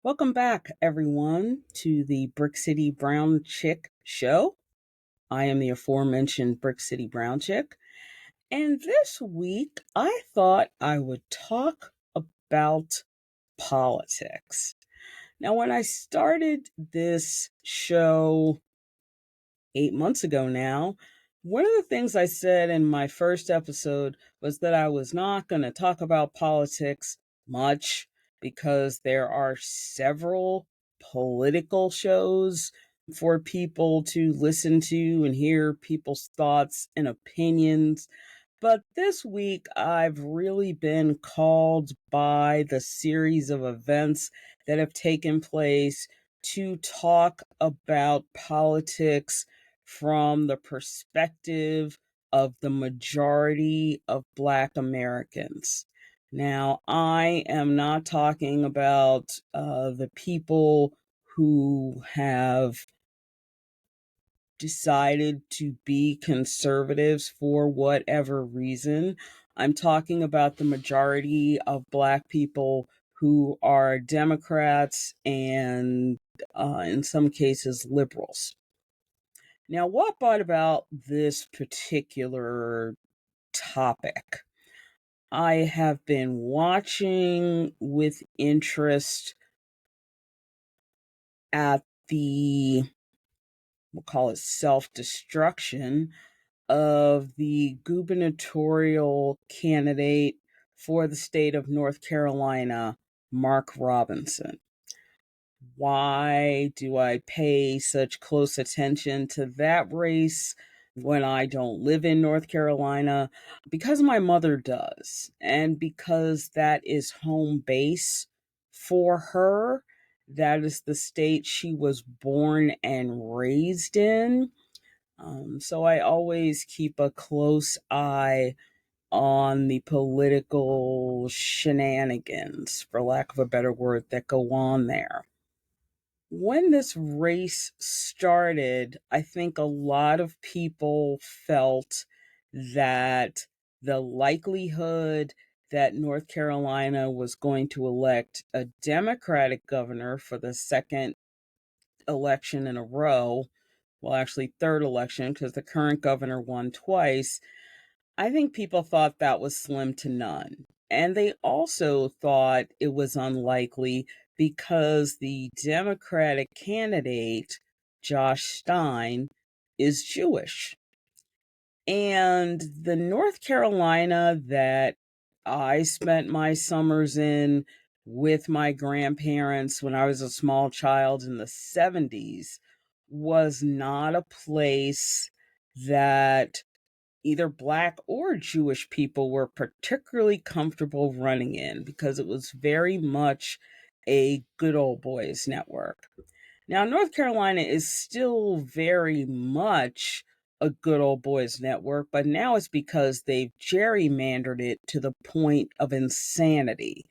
Welcome back, everyone, to the Brick City Brown Chick Show. I am the aforementioned Brick City Brown Chick, and this week I thought I would talk about politics. Now, when I started this show 8 months ago now, one of the things I said in my first episode was that I was not going to talk about politics much because there are several political shows for people to listen to and hear people's thoughts and opinions. But this week, I've really been called by the series of events that have taken place to talk about politics from the perspective of the majority of Black Americans. Now, I am not talking about the people who have decided to be conservatives for whatever reason. I'm talking about the majority of Black people who are Democrats and, in some cases, liberals. Now, what brought about this particular topic? I have been watching with interest at the, we'll call it self destruction of the gubernatorial candidate for the state of North Carolina, Mark Robinson. Why do I pay such close attention to that race when I don't live in North Carolina? Because my mother does, and because that is home base for her. That is the state she was born and raised in. So I always keep a close eye on the political shenanigans, for lack of a better word, that go on there. When this race started, I think a lot of people felt that the likelihood that North Carolina was going to elect a Democratic governor for the second election in a row, well, actually, third election, because the current governor won twice, I think people thought that was slim to none. And they also thought it was unlikely because the Democratic candidate, Josh Stein, is Jewish. And the North Carolina that I spent my summers in with my grandparents when I was a small child in the 70s was not a place that either Black or Jewish people were particularly comfortable running in because it was very much a good old boys network. Now, North Carolina is still very much a good old boys network, but now it's because they've gerrymandered it to the point of insanity,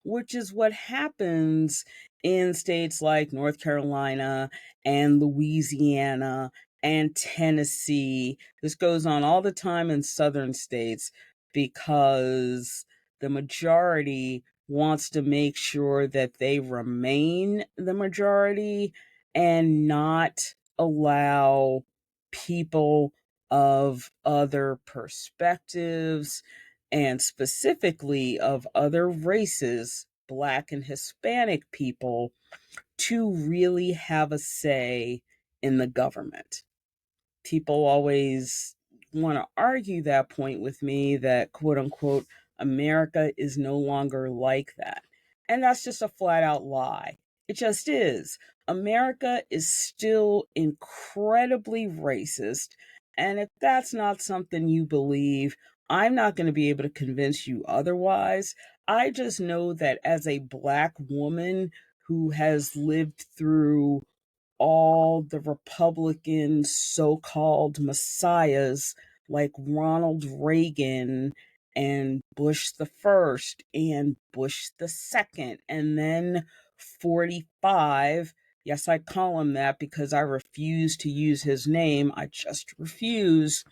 which is what happens in states like North Carolina and Louisiana and Tennessee. This goes on all the time in southern states because the majority wants to make sure that they remain the majority and not allow people of other perspectives and specifically of other races, Black and Hispanic people, to really have a say in the government. People always want to argue that point with me that, quote unquote, America is no longer like that. And that's just a flat out lie. It just is. America is still incredibly racist. And if that's not something you believe, I'm not going to be able to convince you otherwise. I just know that as a Black woman who has lived through all the Republican so called messiahs like Ronald Reagan and Bush the first and Bush the second, and then 45. Yes, I call him that because I refuse to use his name. I just refuse.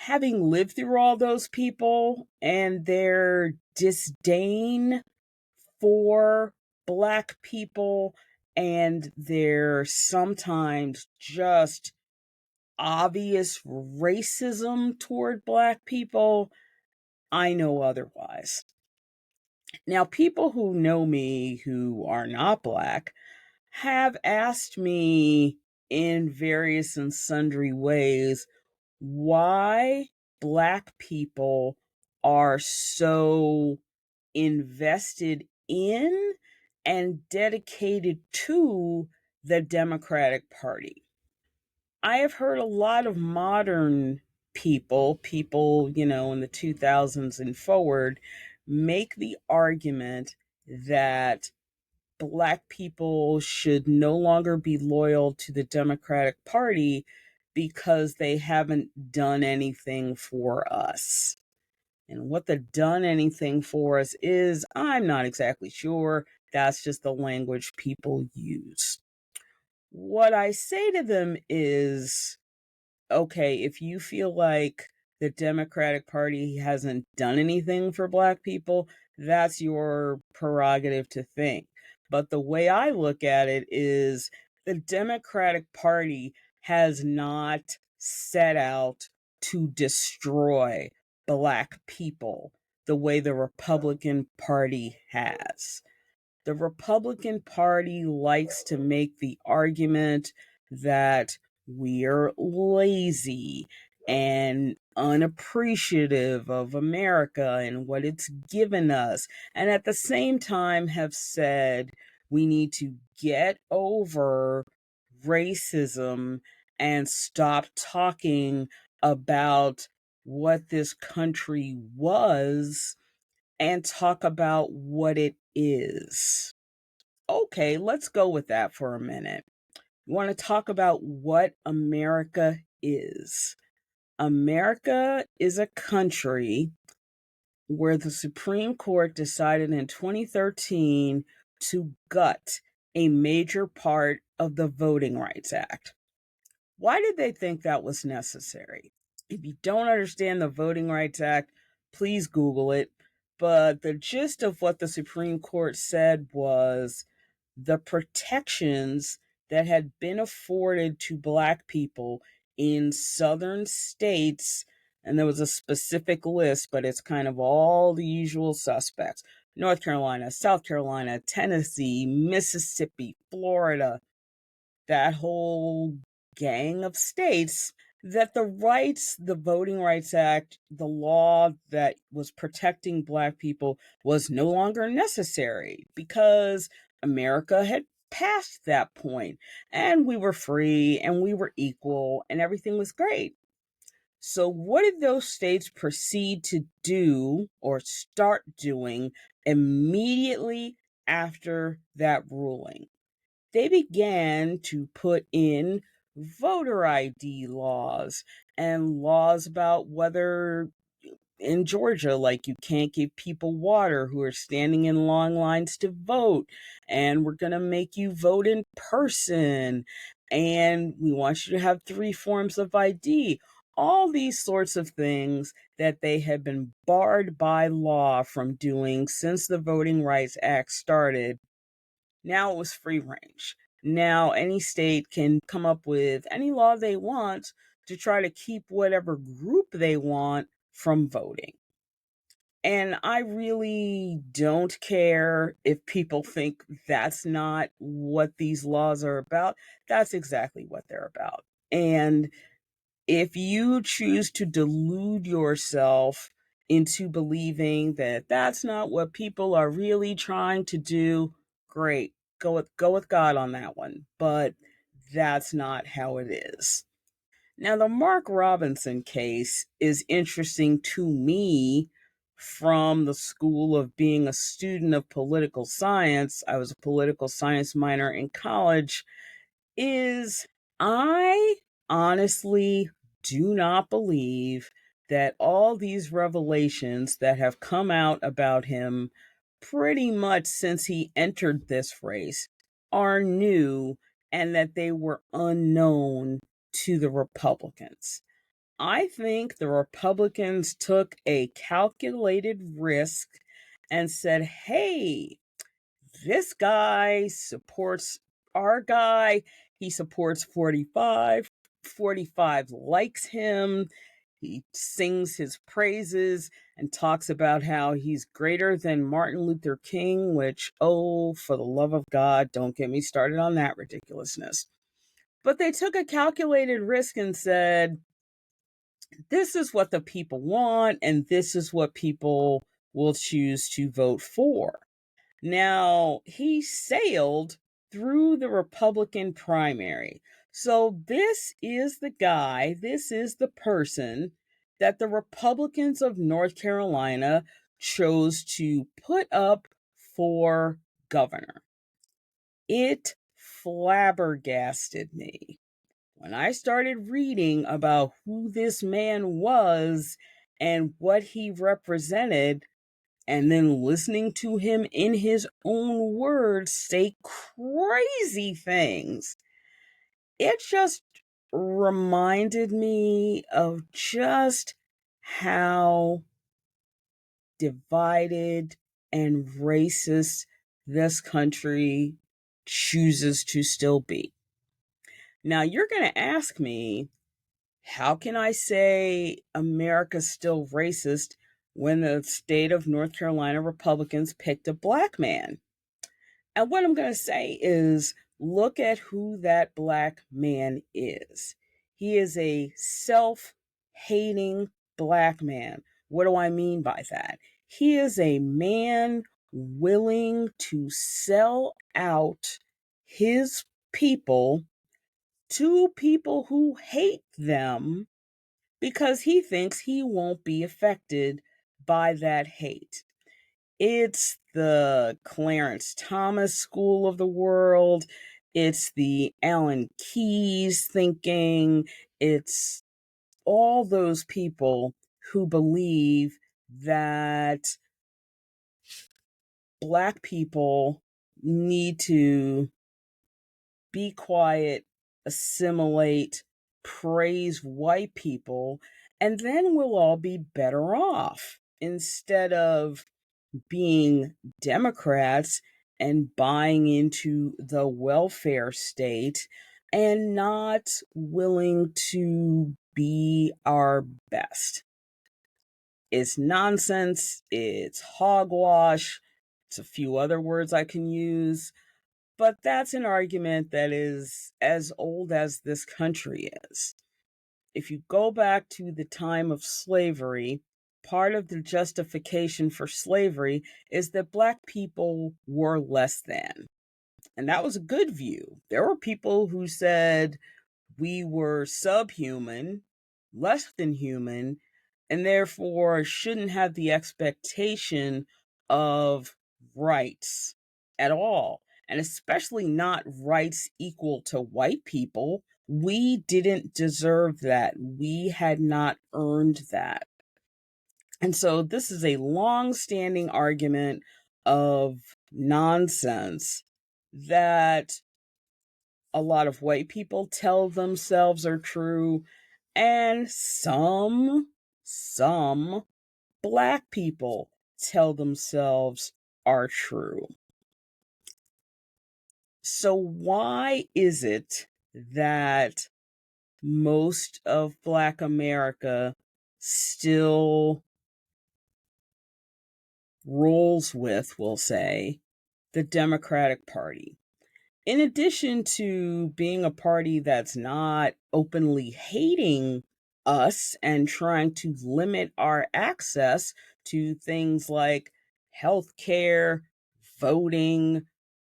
Having lived through all those people and their disdain for Black people and their sometimes just obvious racism toward Black people, I know otherwise. Now, people who know me who are not Black have asked me in various and sundry ways why Black people are so invested in and dedicated to the Democratic Party. I have heard a lot of modern people, in the 2000s and forward, make the argument that Black people should no longer be loyal to the Democratic Party because they haven't done anything for us. And what the done anything for us is, I'm not exactly sure. That's just the language people use. What I say to them is, okay, if you feel like the Democratic Party hasn't done anything for Black people, that's your prerogative to think. But the way I look at it is the Democratic Party has not set out to destroy Black people the way the Republican Party has. The Republican Party likes to make the argument that we're lazy and unappreciative of America and what it's given us, and at the same time have said we need to get over racism and stop talking about what this country was and talk about what it is. Okay, let's go with that for a minute. You want to talk about what America is. America is a country where the Supreme Court decided in 2013 to gut a major part of the Voting Rights Act. Why did they think that was necessary? If you don't understand the Voting Rights Act, please Google it. But the gist of what the Supreme Court said was the protections that had been afforded to Black people in southern states, and there was a specific list, but it's kind of all the usual suspects: North Carolina, South Carolina, Tennessee, Mississippi, Florida, that whole gang of states, that the Voting Rights Act, the law that was protecting Black people, was no longer necessary because America had passed that point and we were free and we were equal and everything was great. So, what did those states proceed to do or start doing immediately after that ruling? They began to put in voter ID laws and laws about whether in Georgia, like you can't give people water who are standing in long lines to vote, and we're going to make you vote in person, and we want you to have 3 forms of ID. All these sorts of things that they have been barred by law from doing since the Voting Rights Act started. Now it was free range. Now any state can come up with any law they want to try to keep whatever group they want from voting. And I really don't care if people think that's not what these laws are about. That's exactly what they're about. And if you choose to delude yourself into believing that that's not what people are really trying to do, great. Go with God on that one. But that's not how it is. Now, the Mark Robinson case is interesting to me from the school of being a student of political science. I was a political science minor in college. Is I honestly do not believe that all these revelations that have come out about him pretty much since he entered this race are new and that they were unknown to the Republicans. I think the Republicans took a calculated risk and said, hey, this guy supports our guy. He supports 45. 45 likes him. He sings his praises and talks about how he's greater than Martin Luther King, which, oh, for the love of God, don't get me started on that ridiculousness. But they took a calculated risk and said, this is what the people want, and this is what people will choose to vote for. Now, he sailed through the Republican primary. So, this is the guy, this is the person that the Republicans of North Carolina chose to put up for governor. It flabbergasted me when I started reading about who this man was and what he represented, and then listening to him in his own words say crazy things. It just reminded me of just how divided and racist this country chooses to still be. Now, you're going to ask me, how can I say America's still racist when the state of North Carolina Republicans picked a black man? And what I'm going to say is, look at who that black man is. He is a self-hating black man. What do I mean by that? He is a man willing to sell out his people to people who hate them because he thinks he won't be affected by that hate. It's the Clarence Thomas school of the world. It's the Alan Keyes thinking. It's all those people who believe that Black people need to be quiet, assimilate, praise white people, and then we'll all be better off instead of being Democrats and buying into the welfare state and not willing to be our best. It's nonsense, it's hogwash, it's a few other words I can use, but that's an argument that is as old as this country is. If you go back to the time of slavery, part of the justification for slavery is that Black people were less than. And that was a good view. There were people who said we were subhuman, less than human, and therefore shouldn't have the expectation of rights at all, and especially not rights equal to white people. We didn't deserve that. We had not earned that. And so this is a long-standing argument of nonsense that a lot of white people tell themselves are true, and some Black people tell themselves are true. So why is it that most of Black America still rolls with, we'll say, the Democratic Party? In addition to being a party that's not openly hating us and trying to limit our access to things like healthcare, voting,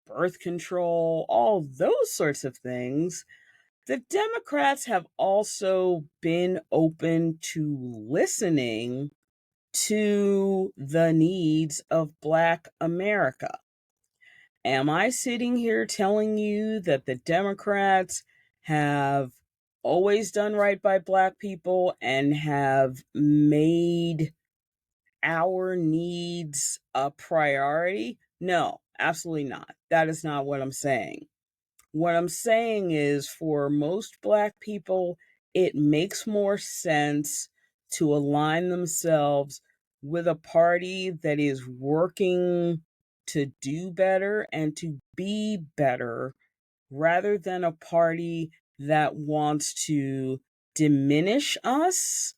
birth control, all those sorts of things, the Democrats have also been open to listening to the needs of Black America. Am I sitting here telling you that the Democrats have always done right by Black people and have made our needs a priority? No, absolutely not. That is not what I'm saying. What I'm saying is, for most Black people, it makes more sense to align themselves with a party that is working to do better and to be better rather than a party that wants to diminish us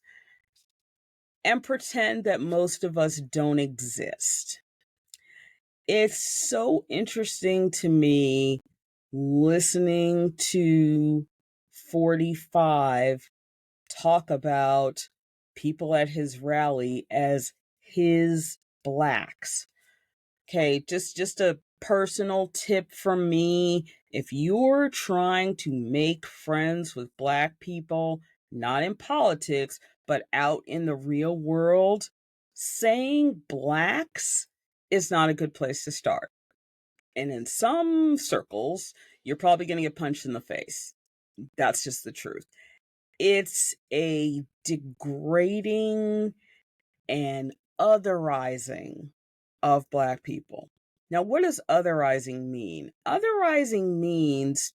and pretend that most of us don't exist. It's so interesting to me listening to 45 talk about people at his rally as his blacks. Okay, just a personal tip from me. If you're trying to make friends with black people, not in politics, but out in the real world, saying blacks is not a good place to start. And in some circles, you're probably going to get punched in the face. That's just the truth. It's a degrading and otherizing of black people. Now, what does otherizing mean? Otherizing means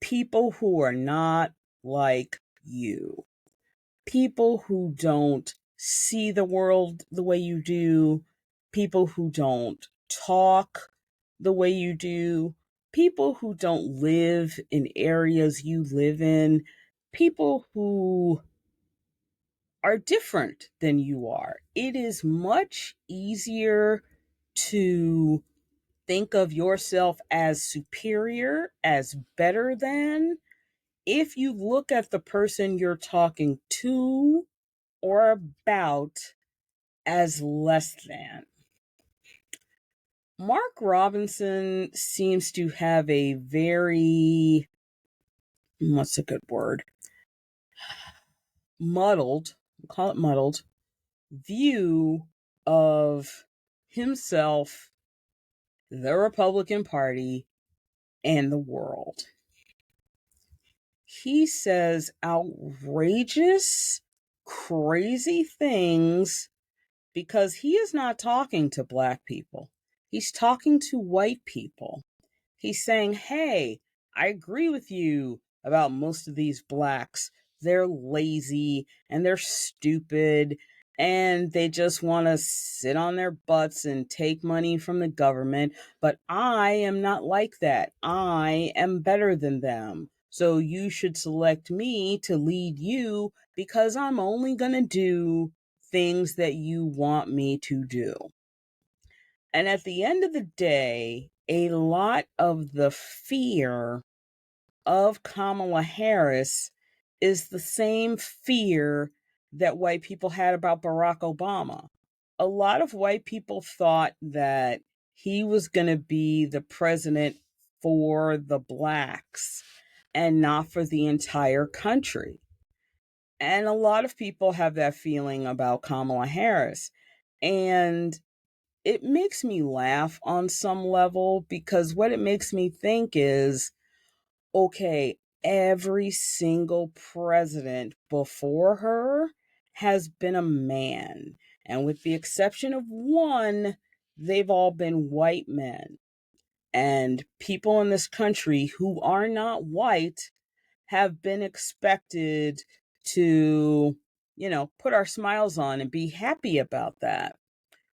people who are not like you, people who don't see the world the way you do, people who don't talk the way you do, people who don't live in areas you live in, people who are different than you are. It is much easier to think of yourself as superior, as better than, if you look at the person you're talking to or about as less than. Mark Robinson seems to have a very, what's a good word? Muddled, we'll call it muddled, view of himself, the Republican Party, and the world. He says outrageous, crazy things because he is not talking to black people. He's talking to white people. He's saying, hey, I agree with you about most of these blacks. They're lazy and they're stupid and they just want to sit on their butts and take money from the government. But I am not like that. I am better than them. So you should select me to lead you because I'm only going to do things that you want me to do. And at the end of the day, a lot of the fear of Kamala Harris is the same fear that white people had about Barack Obama. A lot of white people thought that he was going to be the president for the blacks and not for the entire country. And a lot of people have that feeling about Kamala Harris. And it makes me laugh on some level because what it makes me think is, okay, every single president before her has been a man. And with the exception of one, they've all been white men. And people in this country who are not white have been expected to, put our smiles on and be happy about that.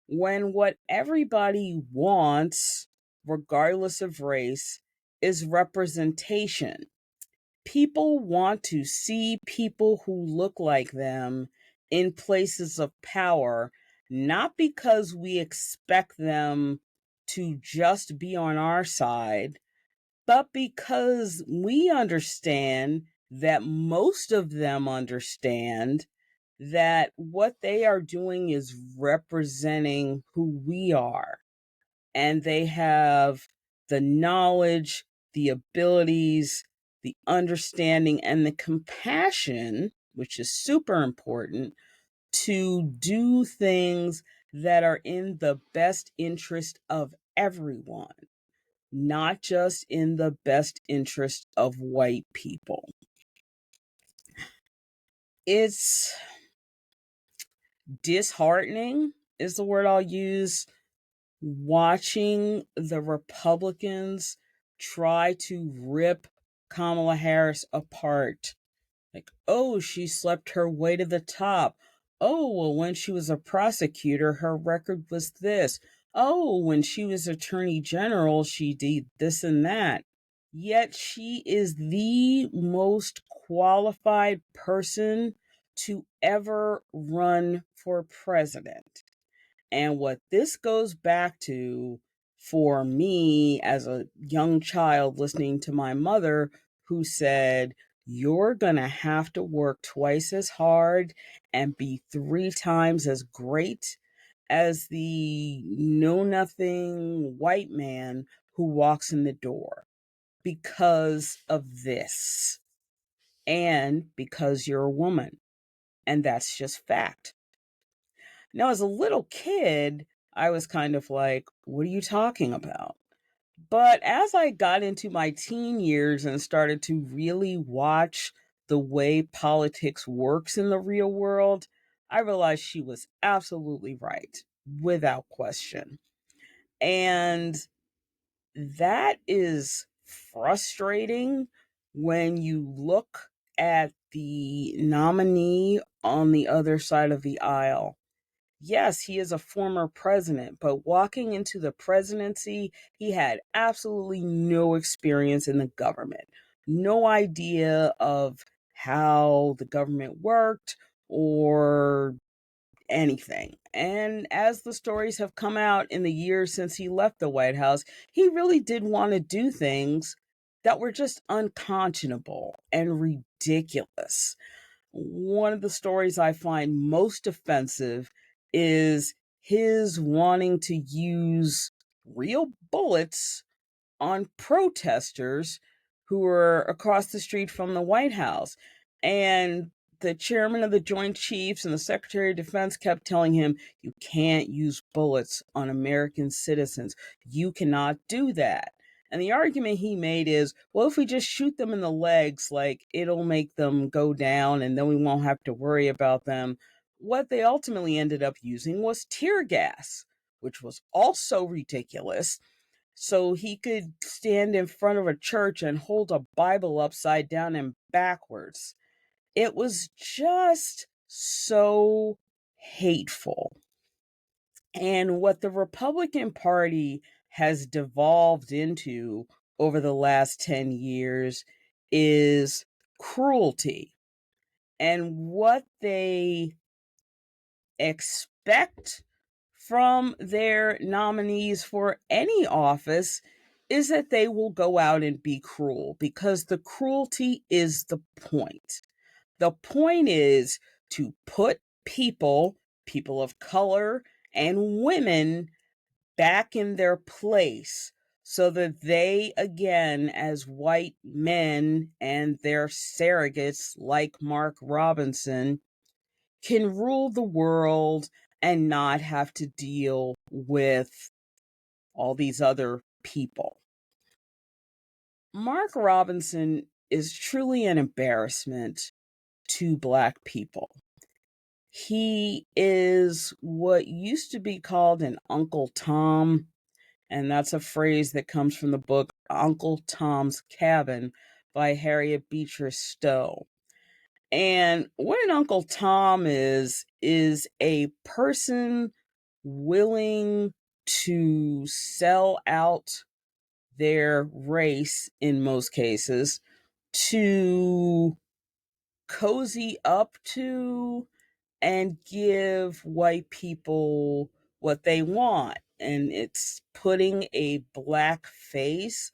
When what everybody wants, regardless of race, is representation. People want to see people who look like them in places of power, not because we expect them to just be on our side, but because we understand that most of them understand that what they are doing is representing who we are. And they have the knowledge, the abilities, the understanding, and the compassion, which is super important, to do things that are in the best interest of everyone, not just in the best interest of white people. It's disheartening, is the word I'll use, watching the Republicans try to rip Kamala Harris apart. Like, oh, she slept her way to the top. Oh, well, when she was a prosecutor, her record was this. Oh, when she was attorney general, she did this and that. Yet she is the most qualified person to ever run for president. And what this goes back to for me as a young child listening to my mother, who said, "You're going to have to work twice as hard and be three times as great as the know nothing white man who walks in the door because of this and because you're a woman." And that's just fact. Now, as a little kid, I was kind of like, what are you talking about? But as I got into my teen years and started to really watch the way politics works in the real world, I realized she was absolutely right, without question. And that is frustrating when you look at the nominee on the other side of the aisle. Yes, he is a former president, but walking into the presidency, he had absolutely no experience in the government, no idea of how the government worked or anything. And as the stories have come out in the years since he left the White House, he really did want to do things that were just unconscionable and ridiculous. One of the stories I find most offensive is his wanting to use real bullets on protesters who were across the street from the White House. And the chairman of the Joint Chiefs and the Secretary of Defense kept telling him, "You can't use bullets on American citizens. You cannot do that." And the argument he made is, well, if we just shoot them in the legs, like it'll make them go down and then we won't have to worry about them. What they ultimately ended up using was tear gas, which was also ridiculous, so he could stand in front of a church and hold a Bible upside down and backwards. It was just so hateful. And what the Republican Party has devolved into over the last 10 years is cruelty. And what they expect from their nominees for any office is that they will go out and be cruel, because the cruelty is the point. The point is to put people of color, and women back in their place so that they, again, as white men and their surrogates like Mark Robinson, can rule the world and not have to deal with all these other people. Mark Robinson is truly an embarrassment to Black people. He is what used to be called an Uncle Tom, and that's a phrase that comes from the book Uncle Tom's Cabin by Harriet Beecher Stowe. And what an Uncle Tom is a person willing to sell out their race in most cases to cozy up to and give white people what they want. And it's putting a black face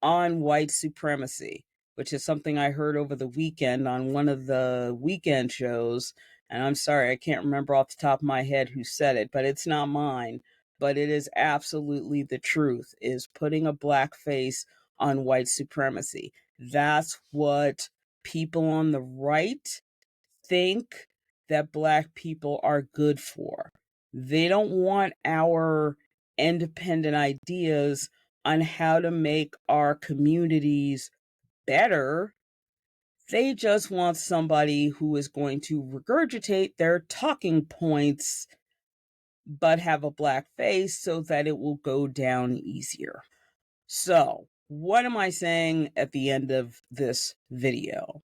on white supremacy, which is something I heard over the weekend on one of the weekend shows. And I'm sorry, I can't remember off the top of my head who said it, but it's not mine. But it is absolutely the truth, is putting a black face on white supremacy. That's what people on the right think that Black people are good for. They don't want our independent ideas on how to make our communities better. They just want somebody who is going to regurgitate their talking points but have a black face so that it will go down easier. So, what am I saying at the end of this video?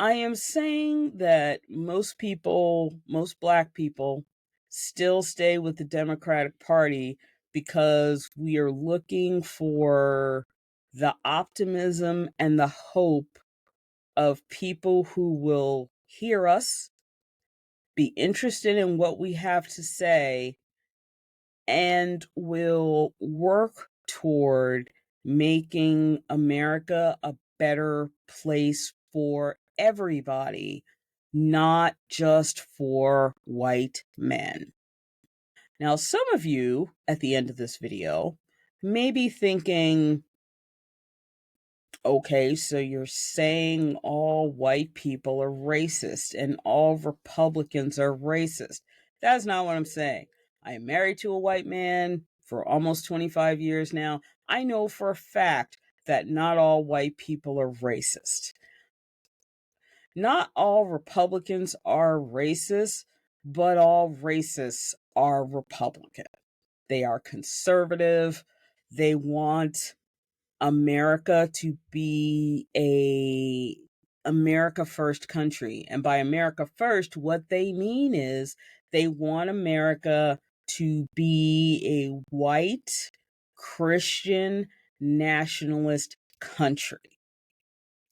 I am saying that most people, most Black people, still stay with the Democratic Party because we are looking for the optimism and the hope of people who will hear us, be interested in what we have to say, and will work toward making America a better place for everybody, not just for white men. Now, some of you at the end of this video may be thinking, okay, so you're saying all white people are racist and all Republicans are racist. That's not what I'm saying. I am married to a white man for almost 25 years now. I know for a fact that not all white people are racist. Not all Republicans are racist, but all racists are Republican. They are conservative. They want America to be a America first country. And by America first, what they mean is they want America to be a white Christian nationalist country.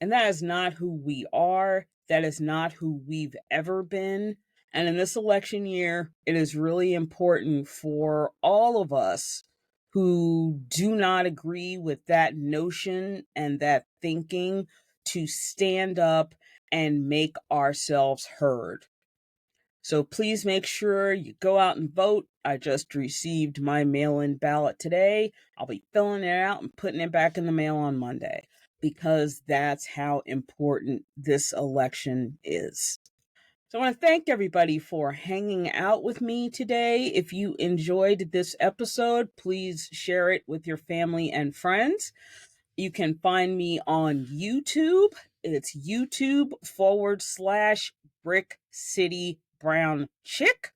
And that is not who we are. That is not who we've ever been. And in this election year, it is really important for all of us who do not agree with that notion and that thinking to stand up and make ourselves heard. So please make sure you go out and vote. I just received my mail-in ballot today. I'll be filling it out and putting it back in the mail on Monday, because that's how important this election is. So I want to thank everybody for hanging out with me today. If you enjoyed this episode, please share it with your family and friends. You can find me on YouTube. It's YouTube.com/Brick City Brown Chick.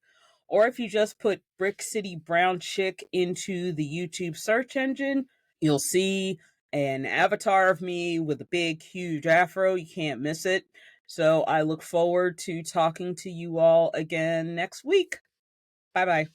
Or if you just put Brick City Brown Chick into the YouTube search engine, you'll see an avatar of me with a big, huge afro. You can't miss it. So I look forward to talking to you all again next week. Bye-bye.